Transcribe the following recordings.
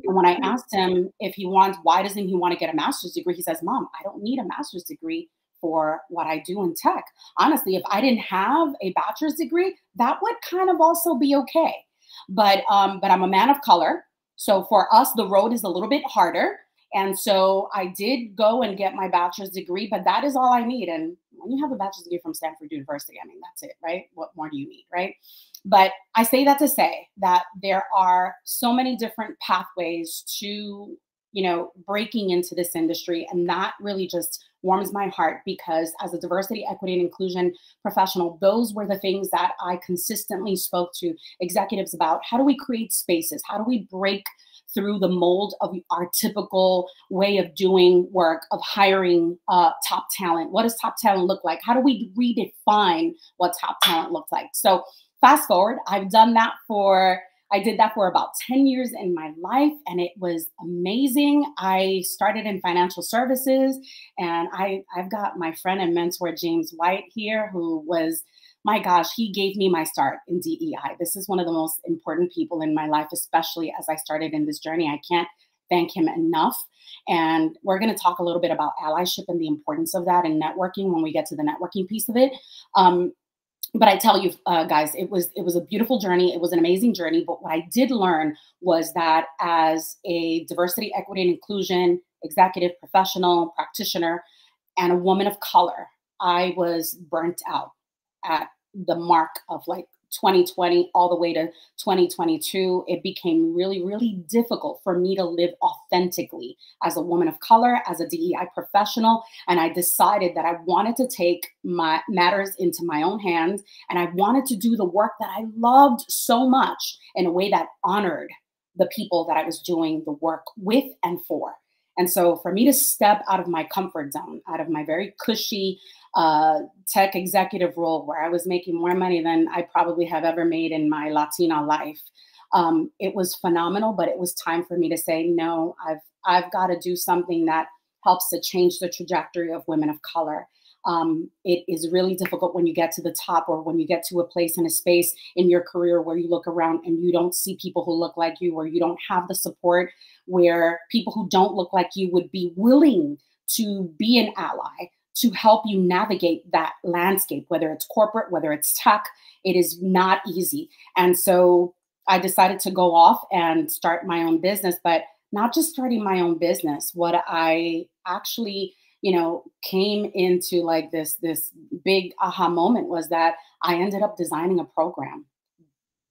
And when I asked him if he wants, why doesn't he want to get a master's degree? He says, Mom, I don't need a master's degree for what I do in tech. Honestly, if I didn't have a bachelor's degree, that would kind of also be okay. But I'm a man of color. So for us, the road is a little bit harder. And so I did go and get my bachelor's degree, but that is all I need. And when you have a bachelor's degree from Stanford University, I mean, that's it, right? What more do you need, right? But I say that to say that there are so many different pathways to, breaking into this industry. And that really just warms my heart, because as a diversity, equity, and inclusion professional, those were the things that I consistently spoke to executives about. How do we create spaces? How do we break through the mold of our typical way of doing work, of hiring top talent? What does top talent look like? How do we redefine what top talent looks like? So fast forward, I did that for about 10 years in my life, and it was amazing. I started in financial services, and I've got my friend and mentor, James White, here, who was, my gosh, he gave me my start in DEI. This is one of the most important people in my life, especially as I started in this journey. I can't thank him enough. And we're going to talk a little bit about allyship and the importance of that and networking when we get to the networking piece of it. But I tell you, guys, it was a beautiful journey. It was an amazing journey. But what I did learn was that as a diversity, equity, and inclusion executive, professional, practitioner, and a woman of color, I was burnt out at the mark of like 2020 all the way to 2022. It became really, really difficult for me to live authentically as a woman of color, as a DEI professional. And I decided that I wanted to take my matters into my own hands. And I wanted to do the work that I loved so much in a way that honored the people that I was doing the work with and for. And so for me to step out of my comfort zone, out of my very cushy tech executive role where I was making more money than I probably have ever made in my Latina life, it was phenomenal. But it was time for me to say, no, I've got to do something that helps to change the trajectory of women of color. It is really difficult when you get to the top, or when you get to a place in a space in your career where you look around and you don't see people who look like you, or you don't have the support where people who don't look like you would be willing to be an ally to help you navigate that landscape, whether it's corporate, whether it's tech. It is not easy. And so I decided to go off and start my own business, but not just starting my own business. What I actually came into like this big aha moment was that I ended up designing a program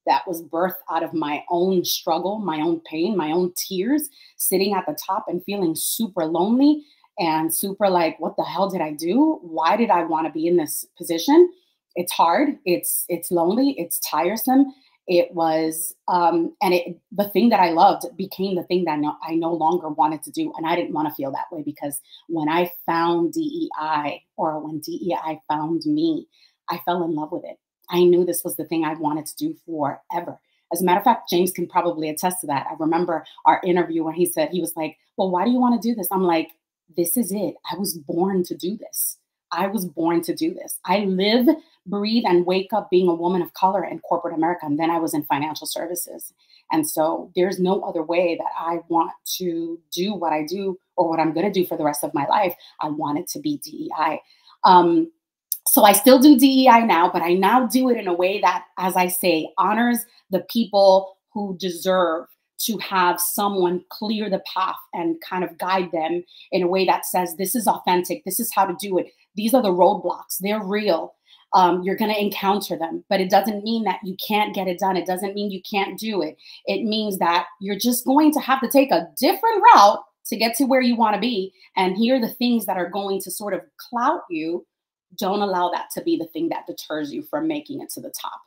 that was birthed out of my own struggle, my own pain, my own tears, sitting at the top and feeling super lonely and super like, what the hell did I do? Why did I want to be in this position? It's hard. It's lonely. It's tiresome. It was, the thing that I loved became the thing that I no longer wanted to do. And I didn't want to feel that way, because when I found DEI, or when DEI found me, I fell in love with it. I knew this was the thing I wanted to do forever. As a matter of fact, James can probably attest to that. I remember our interview when he was like, well, why do you want to do this? I'm like, this is it. I was born to do this. I was born to do this. I live, breathe, and wake up being a woman of color in corporate America. And then I was in financial services. And so there's no other way that I want to do what I do, or what I'm going to do for the rest of my life. I want it to be DEI. So I still do DEI now, but I now do it in a way that, as I say, honors the people who deserve to have someone clear the path and kind of guide them in a way that says, this is authentic. This is how to do it. These are the roadblocks. They're real. You're going to encounter them, but it doesn't mean that you can't get it done. It doesn't mean you can't do it. It means that you're just going to have to take a different route to get to where you want to be. And here are the things that are going to sort of clout you. Don't allow that to be the thing that deters you from making it to the top.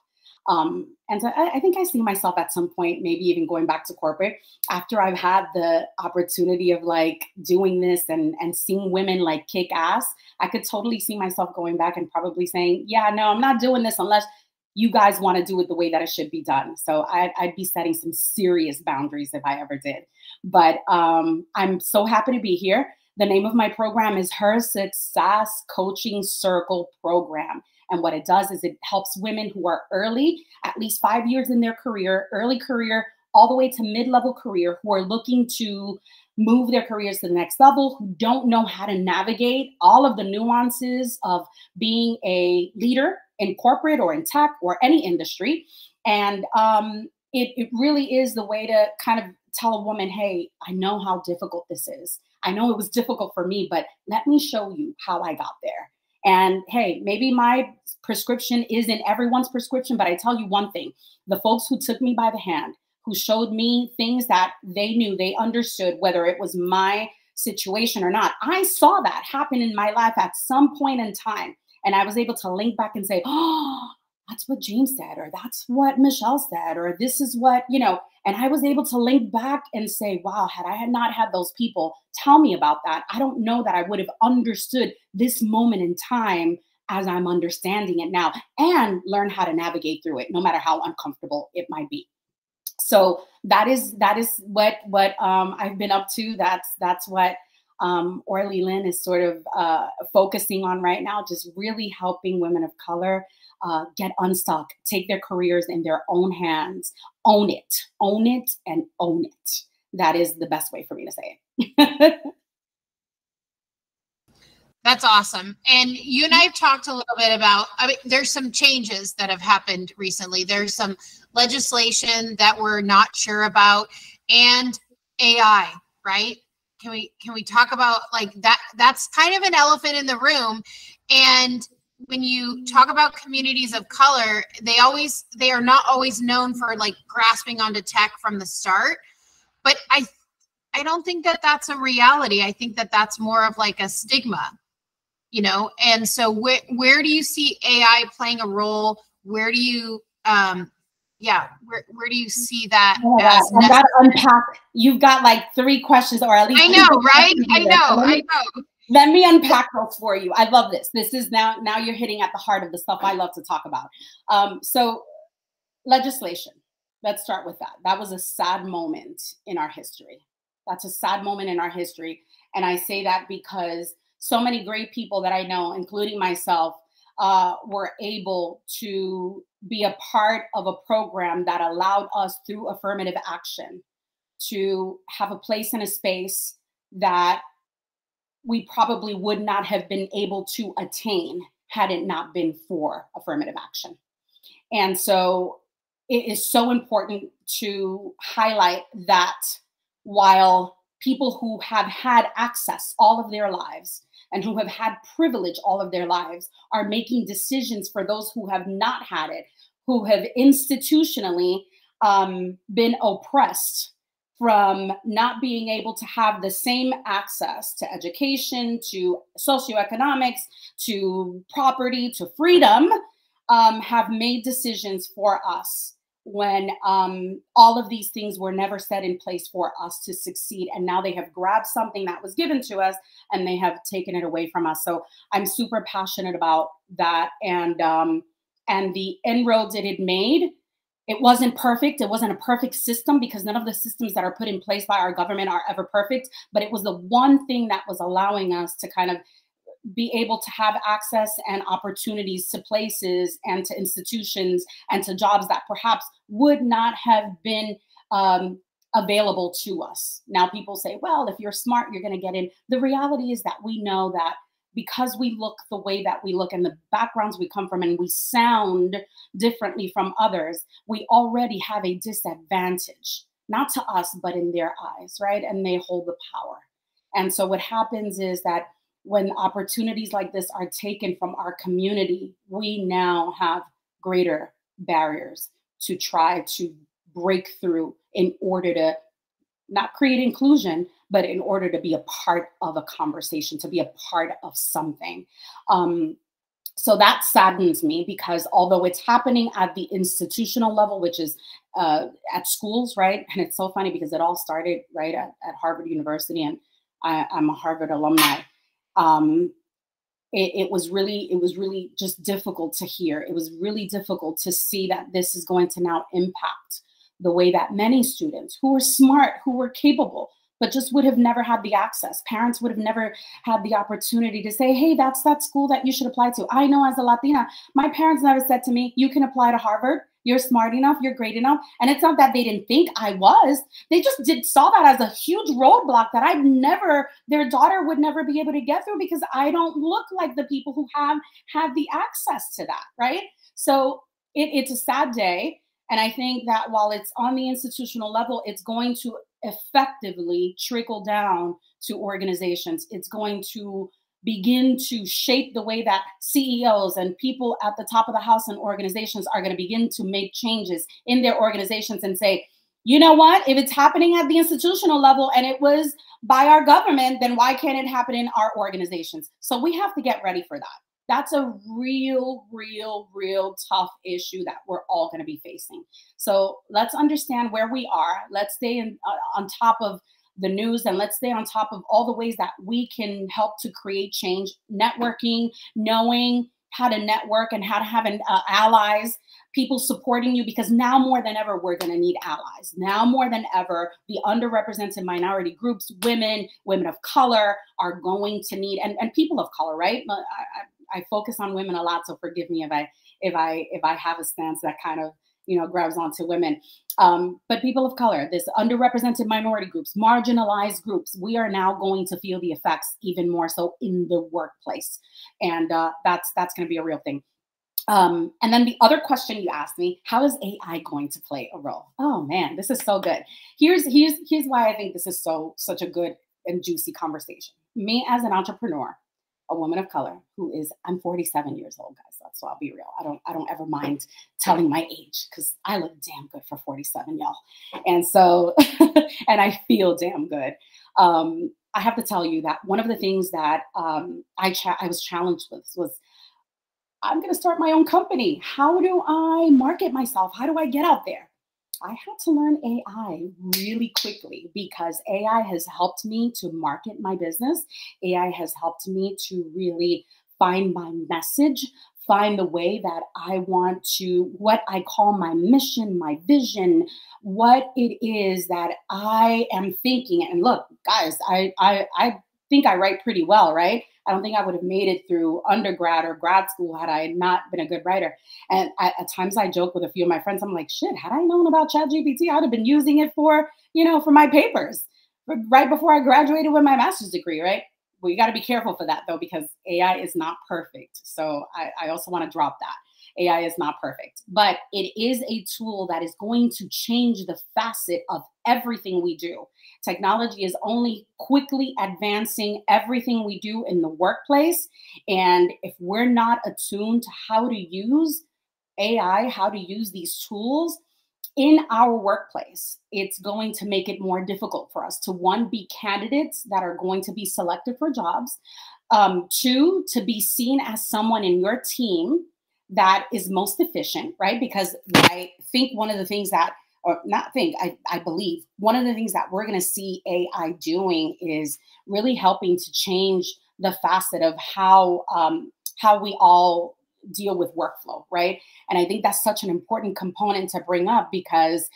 And so I think I see myself at some point, maybe even going back to corporate after I've had the opportunity of like doing this and seeing women like kick ass. I could totally see myself going back and probably saying, yeah, no, I'm not doing this unless you guys want to do it the way that it should be done. So I'd be setting some serious boundaries if I ever did. But I'm so happy to be here. The name of my program is Her Success Coaching Circle Program. And what it does is it helps women who are early, at least 5 years in their career, early career, all the way to mid-level career who are looking to move their careers to the next level, who don't know how to navigate all of the nuances of being a leader in corporate or in tech or any industry. And it really is the way to kind of tell a woman, hey, I know how difficult this is. I know it was difficult for me, but let me show you how I got there. And hey, maybe my prescription isn't everyone's prescription, but I tell you one thing, the folks who took me by the hand, who showed me things that they knew, they understood, whether it was my situation or not. I saw that happen in my life at some point in time. And I was able to link back and say, oh, that's what James said, or that's what Michelle said, or this is what, you know, and I was able to link back and say, wow, had I not had those people tell me about that, I don't know that I would have understood this moment in time as I'm understanding it now, and learn how to navigate through it, no matter how uncomfortable it might be. So that is what I've been up to. That's what Orly Lynn is sort of focusing on right now, just really helping women of color get unstuck, take their careers in their own hands, own it, and own it. That is the best way for me to say it. That's awesome. And you and I have talked a little bit about, I mean, there's some changes that have happened recently. There's some legislation that we're not sure about, and AI, right? Can we talk about like that? That's kind of an elephant in the room. And when you talk about communities of color, they are not always known for like grasping onto tech from the start. But I don't think that that's a reality. I think that that's more of like a stigma, you know? And so where do you see AI playing a role? Where do you, where do you see that? I gotta unpack. You've got like 3 questions, or at least I know, right? I know. Let me unpack those for you. I love this. This is now you're hitting at the heart of the stuff I love to talk about. So legislation, let's start with that. That was a sad moment in our history. That's a sad moment in our history. And I say that because so many great people that I know, including myself, were able to be a part of a program that allowed us through affirmative action to have a place and a space that we probably would not have been able to attain had it not been for affirmative action. And so it is so important to highlight that while people who have had access all of their lives and who have had privilege all of their lives are making decisions for those who have not had it, who have institutionally been oppressed from not being able to have the same access to education, to socioeconomics, to property, to freedom, have made decisions for us when all of these things were never set in place for us to succeed. And now they have grabbed something that was given to us and they have taken it away from us. So I'm super passionate about that. And the inroads it had made, it wasn't perfect. It wasn't a perfect system, because none of the systems that are put in place by our government are ever perfect. But it was the one thing that was allowing us to kind of be able to have access and opportunities to places and to institutions and to jobs that perhaps would not have been available to us. Now people say, well, if you're smart, you're going to get in. The reality is that we know that because we look the way that we look and the backgrounds we come from and we sound differently from others, we already have a disadvantage, not to us, but in their eyes, right? And they hold the power. And so what happens is that when opportunities like this are taken from our community, we now have greater barriers to try to break through in order to not create inclusion, but in order to be a part of a conversation, to be a part of something. So that saddens me, because although it's happening at the institutional level, which is at schools, right? And it's so funny because it all started right at Harvard University, and I'm a Harvard alumni. It was really just difficult to hear. It was really difficult to see that this is going to now impact the way that many students who were smart, who were capable, but just would have never had the access. Parents would have never had the opportunity to say, hey, that's that school that you should apply to. I know as a Latina, my parents never said to me, you can apply to Harvard. You're smart enough, you're great enough. And it's not that they didn't think I was. They just saw that as a huge roadblock that their daughter would never be able to get through because I don't look like the people who have had the access to that, right? So it's a sad day. And I think that while it's on the institutional level, it's going to effectively trickle down to organizations. It's going to begin to shape the way that CEOs and people at the top of the house and organizations are going to begin to make changes in their organizations and say, you know what, if it's happening at the institutional level and it was by our government, then why can't it happen in our organizations? So we have to get ready for that. That's a real tough issue that we're all going to be facing. So let's understand where we are. Let's stay on top of the news, and let's stay on top of all the ways that we can help to create change. Networking, knowing how to network and how to have allies, people supporting you, because now more than ever, we're going to need allies. Now more than ever, the underrepresented minority groups, women of color are going to need, and people of color, right? I focus on women a lot, so forgive me if I have a stance that kind of grabs onto women. But people of color, this underrepresented minority groups, marginalized groups, we are now going to feel the effects even more so in the workplace. And that's going to be a real thing. And then the other question you asked me, how is AI going to play a role? Oh man, this is so good. Here's why I think this is such a good and juicy conversation. Me as an entrepreneur, a woman of color I'm 47 years old, guys. So I'll be real. I don't ever mind telling my age because I look damn good for 47, y'all. And so, and I feel damn good. I have to tell you that one of the things that I was challenged with was, I'm going to start my own company. How do I market myself? How do I get out there? I had to learn AI really quickly because AI has helped me to market my business. AI has helped me to really find my message, find the way that I want to, what I call my mission, my vision, what it is that I am thinking. And look, guys, I think I write pretty well, right? I don't think I would have made it through undergrad or grad school had I not been a good writer. And at times I joke with a few of my friends, I'm like, shit, had I known about ChatGPT, I'd have been using it for my papers right before I graduated with my master's degree, right? Well, you got to be careful for that though, because AI is not perfect. So I also want to drop that. AI is not perfect, but it is a tool that is going to change the facet of everything we do. Technology is only quickly advancing everything we do in the workplace. And if we're not attuned to how to use AI, how to use these tools in our workplace, it's going to make it more difficult for us to, one, be candidates that are going to be selected for jobs. Two, to be seen as someone in your team that is most efficient, right? Because I think one of the things that, or not think, I believe one of the things that we're going to see AI doing is really helping to change the facet of how we all deal with workflow, right? And I think that's such an important component to bring up because,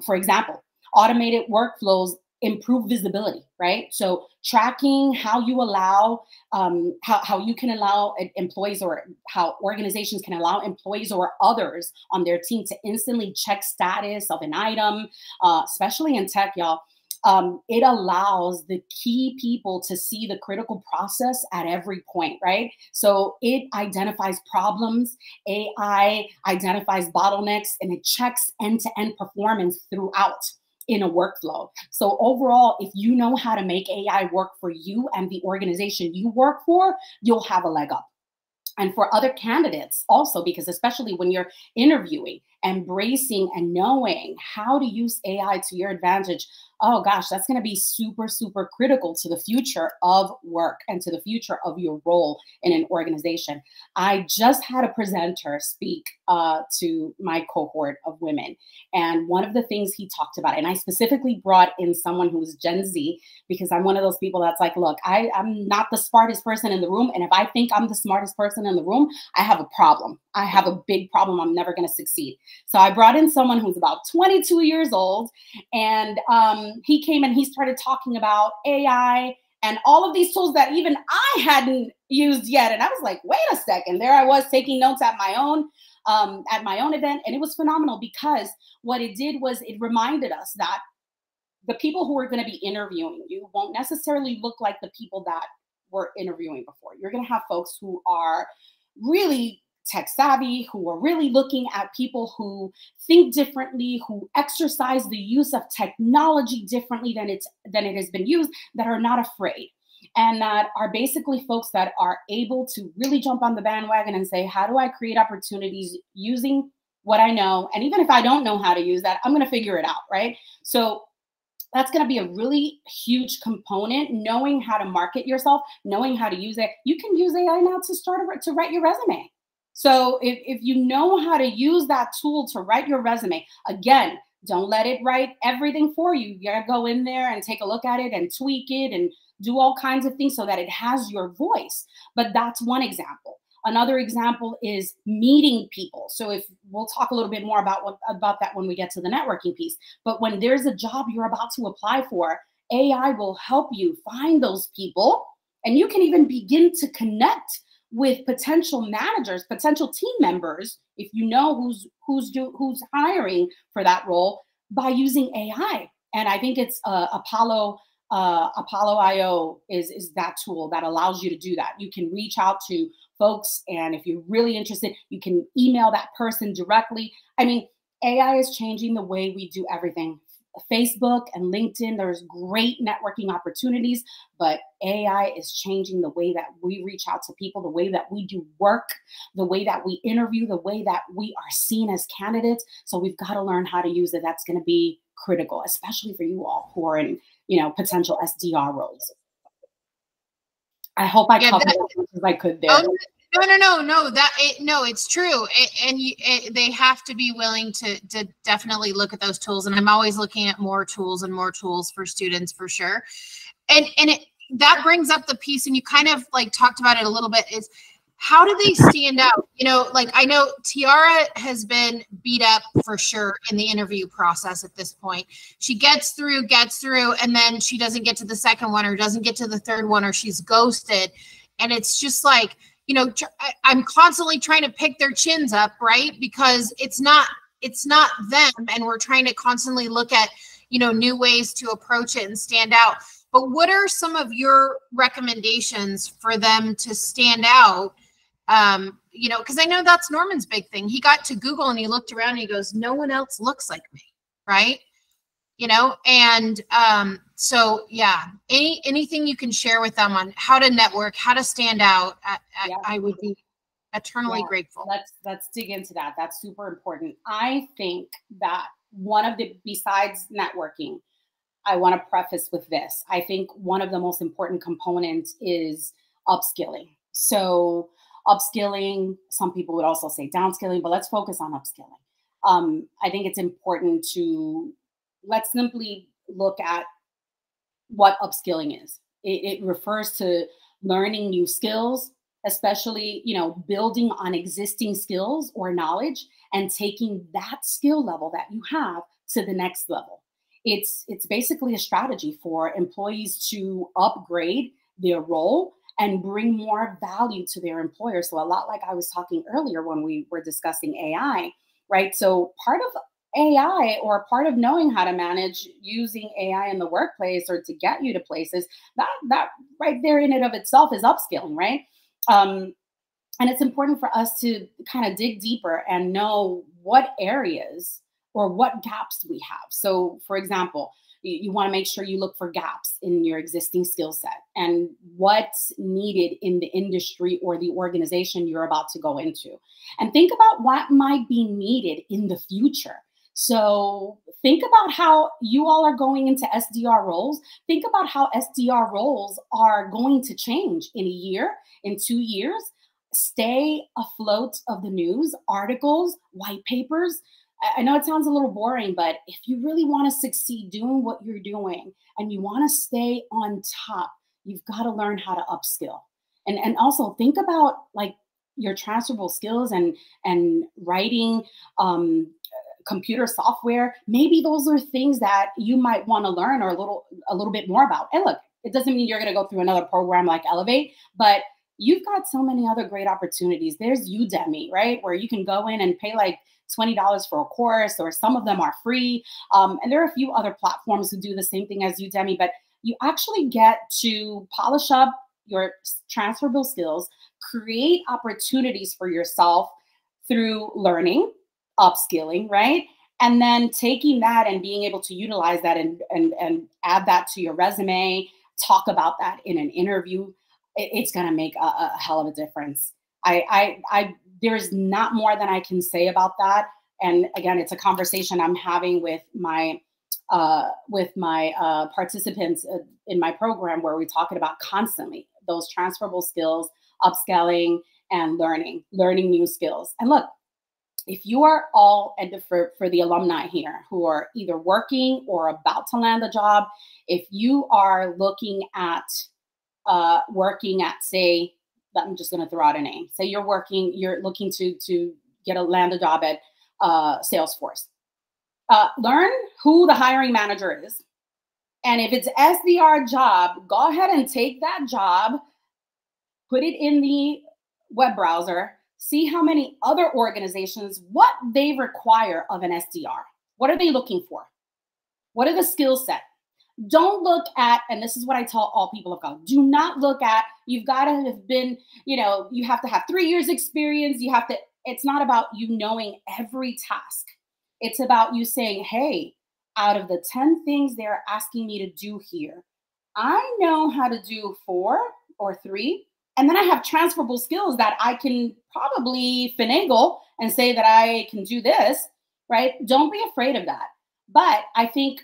for example, automated workflows improve visibility, right? So tracking how you allow, how you can allow employees, or how organizations can allow employees or others on their team to instantly check status of an item, especially in tech, y'all. It allows the key people to see the critical process at every point, right? So it identifies problems, AI identifies bottlenecks, and it checks end-to-end performance throughout in a workflow. So overall, if you know how to make AI work for you and the organization you work for, you'll have a leg up. And for other candidates also, because especially when you're interviewing, embracing and knowing how to use AI to your advantage, oh gosh, that's going to be super, super critical to the future of work and to the future of your role in an organization. I just had a presenter speak to my cohort of women. And one of the things he talked about, and I specifically brought in someone who's Gen Z, because I'm one of those people that's like, look, I'm not the smartest person in the room. And if I think I'm the smartest person in the room, I have a problem. I have a big problem. I'm never going to succeed. So I brought in someone who's about 22 years old, and he came and he started talking about AI and all of these tools that even I hadn't used yet. And I was like, wait a second, there I was taking notes at my own at my own event. And it was phenomenal because what it did was it reminded us that the people who are going to be interviewing you won't necessarily look like the people that were interviewing before. You're going to have folks who are really tech savvy, who are really looking at people who think differently, who exercise the use of technology differently than it has been used, that are not afraid. And that are basically folks that are able to really jump on the bandwagon and say, how do I create opportunities using what I know? And even if I don't know how to use that, I'm going to figure it out, right? So that's going to be a really huge component, knowing how to market yourself, knowing how to use it. You can use AI now to write your resume. So if you know how to use that tool to write your resume, again, don't let it write everything for you. You got to go in there and take a look at it and tweak it and do all kinds of things so that it has your voice. But that's one example. Another example is meeting people. So if we'll talk a little bit more about that when we get to the networking piece. But when there's a job you're about to apply for, AI will help you find those people, and you can even begin to connect with potential managers, potential team members, if you know who's hiring for that role, by using AI. And I think it's Apollo IO is that tool that allows you to do that. You can reach out to folks, and if you're really interested, you can email that person directly. I mean, AI is changing the way we do everything. Facebook and LinkedIn, there's great networking opportunities, but AI is changing the way that we reach out to people, the way that we do work, the way that we interview, the way that we are seen as candidates. So we've got to learn how to use it. That's going to be critical, especially for you all who are in, potential SDR roles. I hope I covered as much as I could there. No. It's true. They have to be willing to definitely look at those tools. And I'm always looking at more tools and more tools for students, for sure. And that brings up the piece, and you kind of like talked about it a little bit, is how do they stand out? I know Tiara has been beat up for sure in the interview process at this point. She gets through, and then she doesn't get to the second one, or doesn't get to the third one, or she's ghosted. And it's just like, I'm constantly trying to pick their chins up, right? Because it's not them. And we're trying to constantly look at, new ways to approach it and stand out. But what are some of your recommendations for them to stand out? Because I know that's Norman's big thing. He got to Google and he looked around and he goes, no one else looks like me, right? So yeah, anything you can share with them on how to network, how to stand out, I would be eternally grateful. Let's dig into that. That's super important. I think that besides networking, I want to preface with this. I think one of the most important components is upskilling. So upskilling, some people would also say downskilling, but let's focus on upskilling. I think it's important let's simply look at what upskilling is. It refers to learning new skills, especially, building on existing skills or knowledge and taking that skill level that you have to the next level. It's basically a strategy for employees to upgrade their role and bring more value to their employer. So a lot like I was talking earlier when we were discussing AI, right? So part of AI, or part of knowing how to manage using AI in the workplace or to get you to places, that right there in and of itself is upskilling, right? And it's important for us to kind of dig deeper and know what areas or what gaps we have. So for example, you want to make sure you look for gaps in your existing skill set and what's needed in the industry or the organization you're about to go into. And think about what might be needed in the future. So think about how you all are going into SDR roles. Think about how SDR roles are going to change in a year, in 2 years. Stay afloat of the news, articles, white papers. I know it sounds a little boring, but if you really want to succeed doing what you're doing and you want to stay on top, you've got to learn how to upskill. And also think about like your transferable skills and writing, computer software. Maybe those are things that you might want to learn or a little bit more about. And look, it doesn't mean you're going to go through another program like Elevate, but you've got so many other great opportunities. There's Udemy, right? Where you can go in and pay like $20 for a course, or some of them are free. And there are a few other platforms who do the same thing as Udemy, but you actually get to polish up your transferable skills, create opportunities for yourself through learning, upskilling, right? And then taking that and being able to utilize that and add that to your resume, talk about that in an interview. It's going to make a hell of a difference. There's not more than I can say about that. And again, it's a conversation I'm having with my participants in my program, where we're talking about constantly those transferable skills, upscaling, and learning new skills. And look, if you are all, and for the alumni here who are either working or about to land a job, if you are looking at say, I'm just going to throw out a name. Say you're looking to land a job at Salesforce. Learn who the hiring manager is. And if it's SDR job, go ahead and take that job, put it in the web browser, see how many other organizations, what they require of an SDR. What are they looking for? What are the skill set? Don't look at, and this is what I tell all people of color, do not look at, you've got to have been, you have to have 3 years experience. It's not about you knowing every task. It's about you saying, hey, out of the 10 things they're asking me to do here, I know how to do 4 or 3. And then I have transferable skills that I can probably finagle and say that I can do this, right? Don't be afraid of that. But I think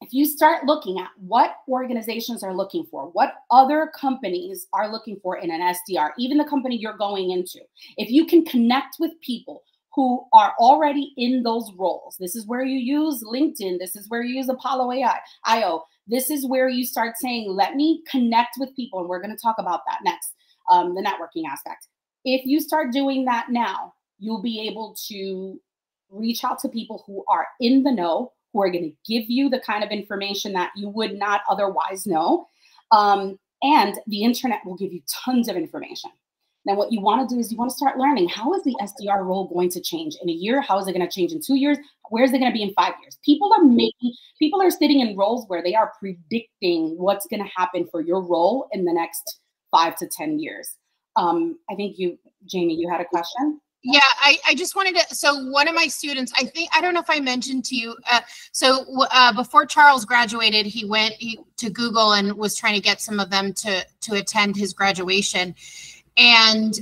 if you start looking at what organizations are looking for, what other companies are looking for in an SDR, even the company you're going into, if you can connect with people who are already in those roles, this is where you use LinkedIn, this is where you use Apollo IO, this is where you start saying, let me connect with people. And we're going to talk about that next, the networking aspect. If you start doing that now, you'll be able to reach out to people who are in the know, who are going to give you the kind of information that you would not otherwise know. And the internet will give you tons of information. Now, what you want to do is you want to start learning, how is the SDR role going to change in a year? How is it going to change in 2 years? Where is it going to be in 5 years? People are sitting in roles where they are predicting what's going to happen for your role in the next 5 to 10 years. I think Jamie, you had a question? Yeah, I just wanted to, so one of my students, I don't know if I mentioned to you, before Charles graduated, he went to Google and was trying to get some of them to attend his graduation. And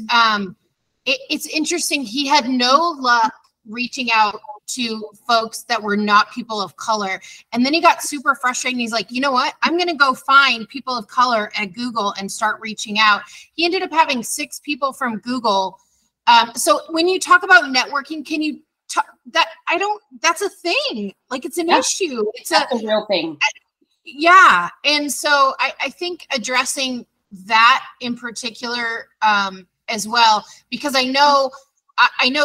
it's interesting, he had no luck reaching out to folks that were not people of color. And then he got super frustrated. And he's like, you know what? I'm going to go find people of color at Google and start reaching out. He ended up having 6 people from Google. So when you talk about networking, can you talk that's a thing. Like, it's an issue. That's a real thing. Yeah. And so I think addressing that in particular as well, because I know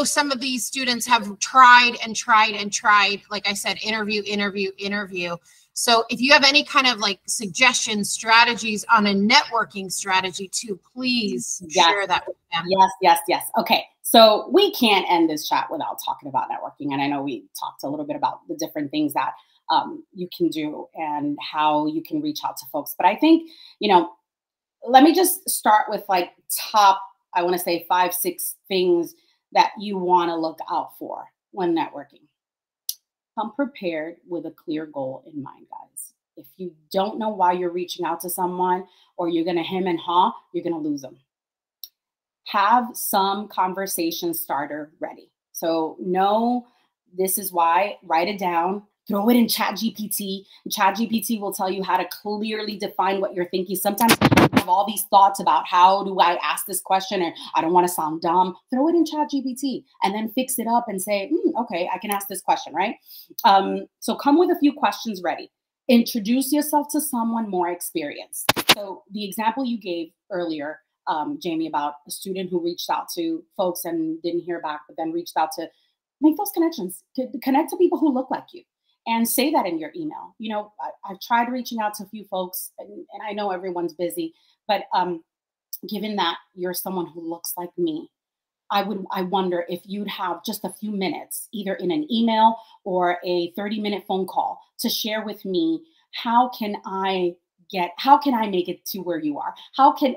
some of these students have tried and tried and tried, like I said, interview. So if you have any kind of like suggestions, strategies on a networking strategy too, please share that with them. Yes. Okay. So we can't end this chat without talking about networking. And I know we talked a little bit about the different things that you can do and how you can reach out to folks. But I think, let me just start with like top, I want to say 5, 6 things that you want to look out for when networking. Come prepared with a clear goal in mind, guys. If you don't know why you're reaching out to someone, or you're going to hem and haw, you're going to lose them. Have some conversation starter ready. So this is why, write it down, throw it in ChatGPT. ChatGPT will tell you how to clearly define what you're thinking. Sometimes you have all these thoughts about how do I ask this question, or I don't want to sound dumb. Throw it in ChatGPT and then fix it up and say, okay, I can ask this question, right? So come with a few questions ready. Introduce yourself to someone more experienced. So the example you gave earlier, Jamie, about a student who reached out to folks and didn't hear back, but then reached out to make those connections, connect to people who look like you. And say that in your email. I've tried reaching out to a few folks, and I know everyone's busy, but given that you're someone who looks like me, I wonder if you'd have just a few minutes, either in an email or a 30-minute phone call, to share with me, how can I make it to where you are?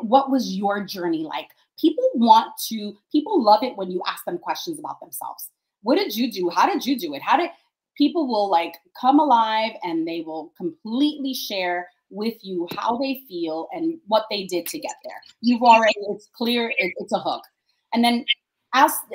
What was your journey like? People love it when you ask them questions about themselves. What did you do? How did you do it? People will like come alive, and they will completely share with you how they feel and what they did to get there. It's clear, it's a hook. And then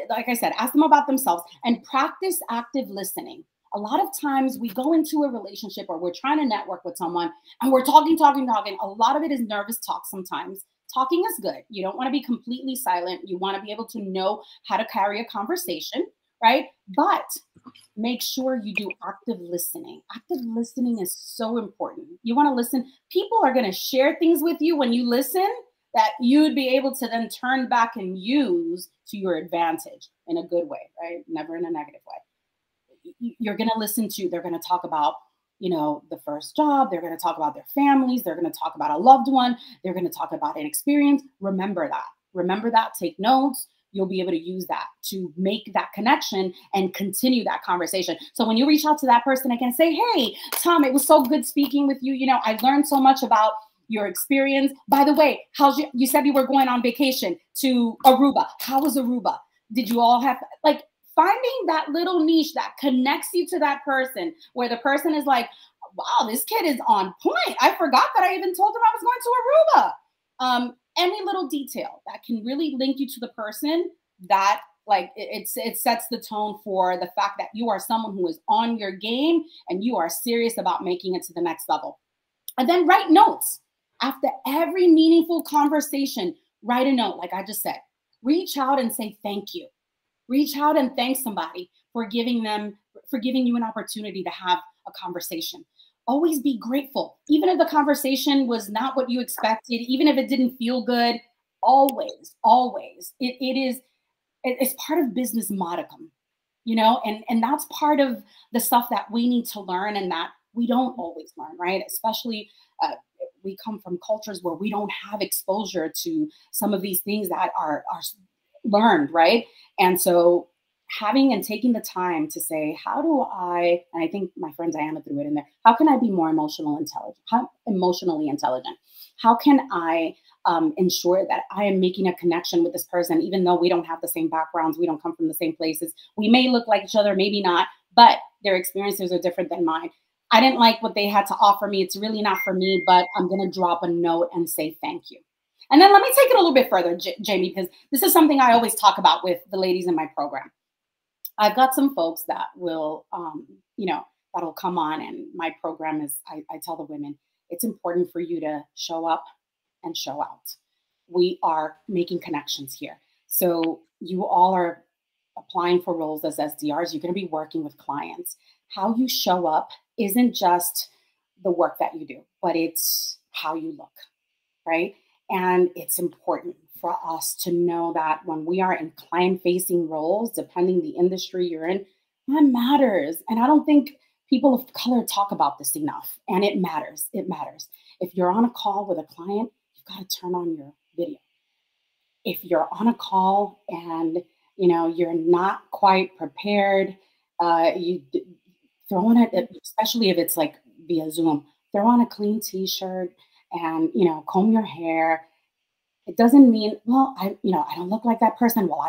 like I said, ask them about themselves and practice active listening. A lot of times we go into a relationship or we're trying to network with someone and we're talking. A lot of it is nervous talk sometimes. Talking is good. You don't want to be completely silent. You want to be able to know how to carry a conversation, right? But make sure you do active listening. Active listening is so important. You want to listen. People are going to share things with you when you listen that you'd be able to then turn back and use to your advantage in a good way, right? Never in a negative way. You're going to listen to, they're going to talk about, the first job. They're going to talk about their families. They're going to talk about a loved one. They're going to talk about an experience. Remember that, take notes. You'll be able to use that to make that connection and continue that conversation. So when you reach out to that person again, say, hey, Tom, it was so good speaking with you. I learned so much about your experience. By the way, you said you were going on vacation to Aruba. How was Aruba? Did you all have, finding that little niche that connects you to that person, where the person is like, wow, this kid is on point. I forgot that I even told him I was going to Aruba. Any little detail that can really link you to the person, that it sets the tone for the fact that you are someone who is on your game and you are serious about making it to the next level. And then write notes. After every meaningful conversation, write a note. Like I just said, reach out and say thank you. Reach out and thank somebody for giving you an opportunity to have a conversation. Always be grateful. Even if the conversation was not what you expected, even if it didn't feel good, always. It's part of business modicum, and that's part of the stuff that we need to learn and that we don't always learn, right? Especially we come from cultures where we don't have exposure to some of these things that are learned, right? And so having and taking the time to say, and I think my friend Diana threw it in there, how can I be more emotionally intelligent? How can I ensure that I am making a connection with this person, even though we don't have the same backgrounds, we don't come from the same places. We may look like each other, maybe not, but their experiences are different than mine. I didn't like what they had to offer me. It's really not for me, but I'm going to drop a note and say thank you. And then let me take it a little bit further, Jamie, because this is something I always talk about with the ladies in my program. I've got some folks that will, that'll come on, and my program is, I tell the women, it's important for you to show up and show out. We are making connections here. So you all are applying for roles as SDRs. You're going to be working with clients. How you show up isn't just the work that you do, but it's how you look, right? And it's important for us to know that when we are in client-facing roles, depending the industry you're in, that matters. And I don't think people of color talk about this enough. And it matters. It matters. If you're on a call with a client, you've got to turn on your video. If you're on a call and you're not quite prepared, you throw on it, especially if it's like via Zoom, throw on a clean t-shirt and comb your hair. It doesn't mean, well, I don't look like that person. Well,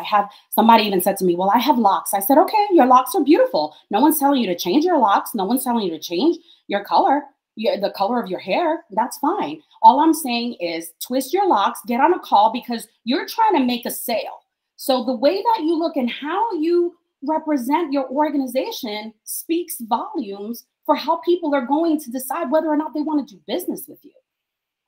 somebody even said to me, well, I have locks. I said, okay, your locks are beautiful. No one's telling you to change your locks. No one's telling you to change your color, the color of your hair. That's fine. All I'm saying is twist your locks, get on a call, because you're trying to make a sale. So the way that you look and how you represent your organization speaks volumes for how people are going to decide whether or not they want to do business with you.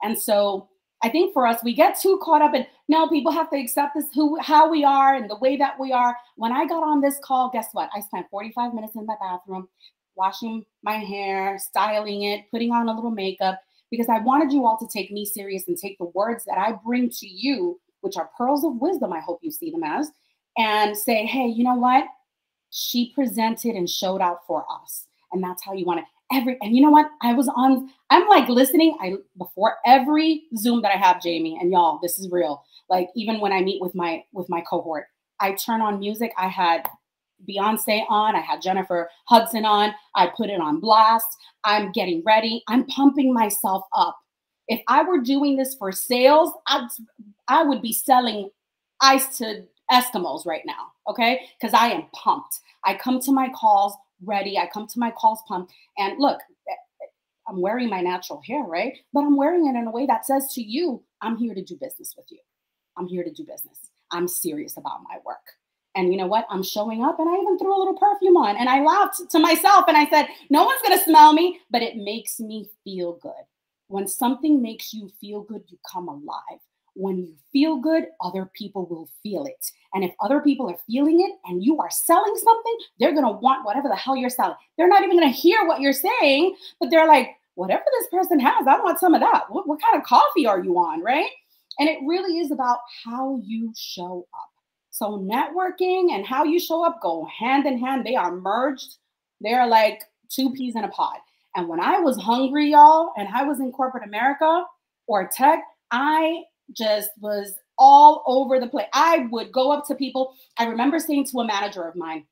And so I think for us, we get too caught up in, no, people have to accept this, how we are and the way that we are. When I got on this call, guess what? I spent 45 minutes in my bathroom, washing my hair, styling it, putting on a little makeup, because I wanted you all to take me serious and take the words that I bring to you, which are pearls of wisdom, I hope you see them as, and say, hey, you know what? She presented and showed out for us. And that's how you want it. And you know what? I'm like listening. Before every Zoom that I have, Jamie, and y'all, this is real. Like even when I meet with my cohort, I turn on music. I had Beyonce on, I had Jennifer Hudson on, I put it on blast. I'm getting ready. I'm pumping myself up. If I were doing this for sales, I would be selling ice to Eskimos right now, okay? Because I am pumped. I come to my calls ready. I come to my calls pumped. And look, I'm wearing my natural hair, right? But I'm wearing it in a way that says to you, I'm here to do business with you. I'm here to do business. I'm serious about my work. And you know what? I'm showing up, and I even threw a little perfume on, and I laughed to myself and I said, no one's going to smell me, but it makes me feel good. When something makes you feel good, you come alive. When you feel good, other people will feel it. And if other people are feeling it and you are selling something, they're going to want whatever the hell you're selling. They're not even going to hear what you're saying, but they're like, whatever this person has, I want some of that. What kind of coffee are you on, right? And it really is about how you show up. So networking and how you show up go hand in hand. They are merged. They are like two peas in a pod. And when I was hungry, y'all, and I was in corporate America or tech, I just was all over the place. I would go up to people. I remember saying to a manager of mine,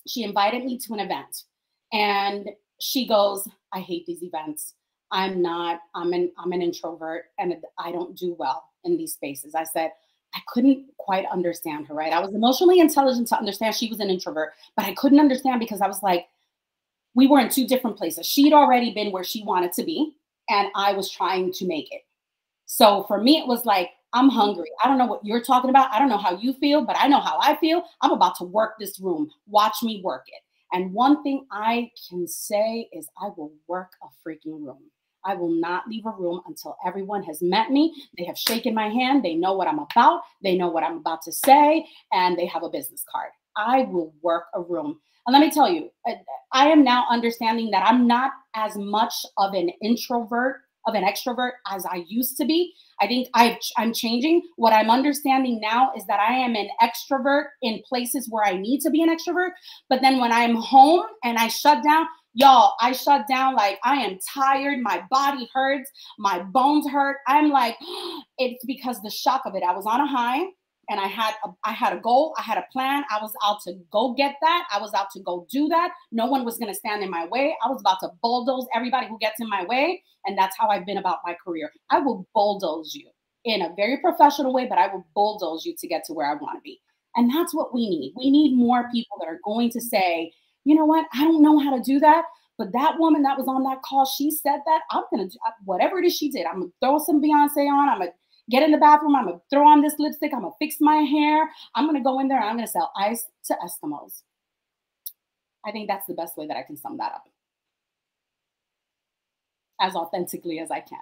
she invited me to an event, and she goes, I hate these events. I'm an introvert, and I don't do well in these spaces. I said, I couldn't quite understand her, right? I was emotionally intelligent to understand she was an introvert, but I couldn't understand because I was like, we were in two different places. She'd already been where she wanted to be, and I was trying to make it. So for me, it was like, I'm hungry. I don't know what you're talking about. I don't know how you feel, but I know how I feel. I'm about to work this room. Watch me work it. And one thing I can say is I will work a freaking room. I will not leave a room until everyone has met me. They have shaken my hand. They know what I'm about. They know what I'm about to say, and they have a business card. I will work a room. And let me tell you, I am now understanding that I'm not as much of an introvert, of an extrovert as I used to be. I think I'm changing. What I'm understanding now is that I am an extrovert in places where I need to be an extrovert. But then when I'm home and I shut down, y'all, I shut down like I am tired. My body hurts. My bones hurt. I'm like, it's because the shock of it. I was on a high. And I had a goal, I had a plan. I was out to go get that. I was out to go do that. No one was going to stand in my way. I was about to bulldoze everybody who gets in my way. And that's how I've been about my career. I will bulldoze you in a very professional way, but I will bulldoze you to get to where I want to be. And that's what we need. We need more people that are going to say, you know what? I don't know how to do that. But that woman that was on that call, she said that. I'm going to do whatever it is she did. I'm going to throw some Beyonce on. I'm going to get in the bathroom. I'm going to throw on this lipstick. I'm going to fix my hair. I'm going to go in there and I'm going to sell ice to Eskimos. I think that's the best way that I can sum that up. As authentically as I can.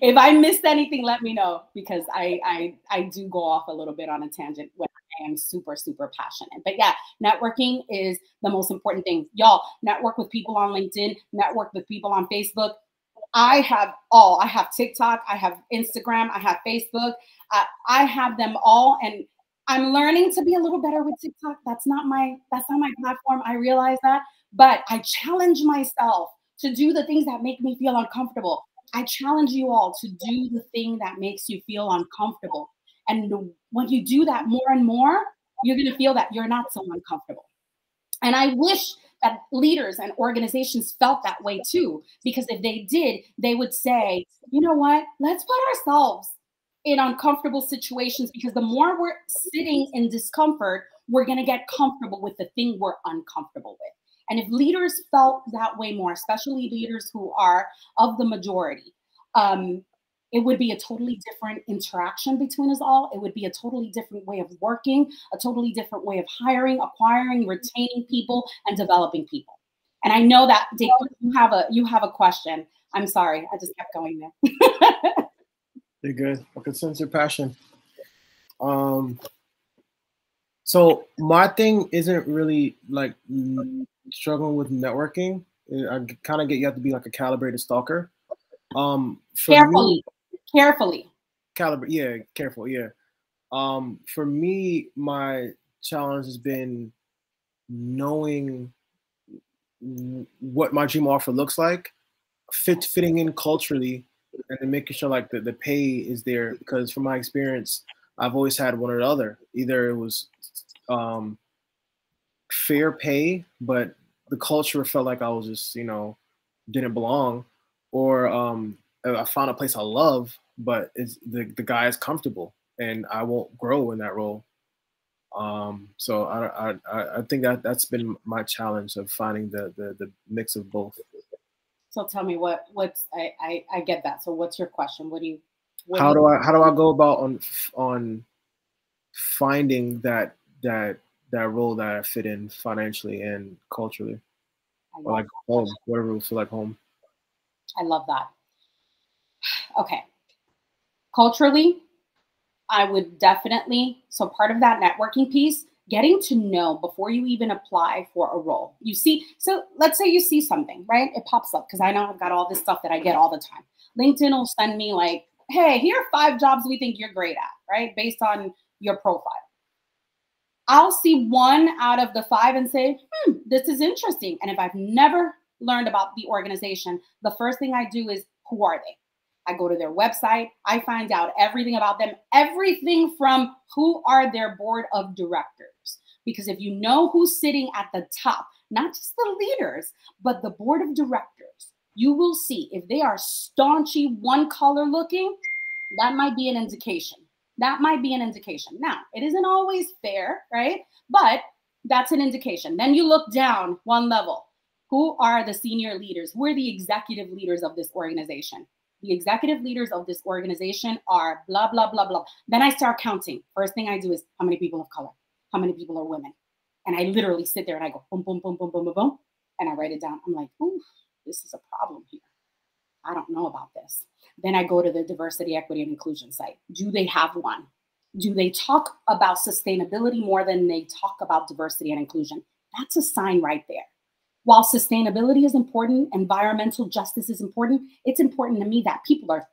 If I missed anything, let me know, because I do go off a little bit on a tangent when I am super, super passionate. But yeah, networking is the most important thing. Y'all, network with people on LinkedIn, network with people on Facebook. I have TikTok, I have Instagram, I have Facebook, I have them all. And I'm learning to be a little better with TikTok. That's not my platform. I realize that, but I challenge myself to do the things that make me feel uncomfortable. I challenge you all to do the thing that makes you feel uncomfortable. And when you do that more and more, you're going to feel that you're not so uncomfortable. And I wish that leaders and organizations felt that way too, because if they did, they would say, you know what, let's put ourselves in uncomfortable situations, because the more we're sitting in discomfort, we're going to get comfortable with the thing we're uncomfortable with. And if leaders felt that way more, especially leaders who are of the majority, it would be a totally different interaction between us all. It would be a totally different way of working, a totally different way of hiring, acquiring, retaining people, and developing people. And I know that, Dave, you have a question. I'm sorry, I just kept going there. You're good. I can sense your passion. So my thing isn't really like struggling with networking. I kind of get you have to be like a calibrated stalker. Carefully. Careful, yeah. For me, my challenge has been knowing what my dream offer looks like, fitting in culturally, and then making sure like the pay is there. Because from my experience, I've always had one or the other. Either it was fair pay, but the culture felt like I was just, you know, didn't belong, or I found a place I love, but the guy is comfortable and I won't grow in that role. So I think that's been my challenge of finding the mix of both. So tell me what's I get that. So what's your question? How do I go about on finding that role that I fit in financially and culturally, or like home, whatever we feel like home. I love that. Okay. Culturally, I would definitely, so part of that networking piece, getting to know before you even apply for a role. You see, so let's say you see something, right? It pops up because I know I've got all this stuff that I get all the time. LinkedIn will send me like, hey, here are 5 jobs we think you're great at, right? Based on your profile. I'll see 1 out of the 5 and say, this is interesting. And if I've never learned about the organization, the first thing I do is, who are they? I go to their website. I find out everything about them, everything from who are their board of directors. Because if you know who's sitting at the top, not just the leaders, but the board of directors, you will see if they are staunchy one color looking, that might be an indication. That might be an indication. Now, it isn't always fair, right? But that's an indication. Then you look down 1 level. Who are the senior leaders? Who are the executive leaders of this organization? The executive leaders of this organization are blah, blah, blah, blah. Then I start counting. First thing I do is how many people of color? How many people are women? And I literally sit there and I go boom, boom, boom, boom, boom, boom, boom. And I write it down. I'm like, ooh, this is a problem here. I don't know about this. Then I go to the diversity, equity, and inclusion site. Do they have one? Do they talk about sustainability more than they talk about diversity and inclusion? That's a sign right there. While sustainability is important, environmental justice is important, it's important to me that people are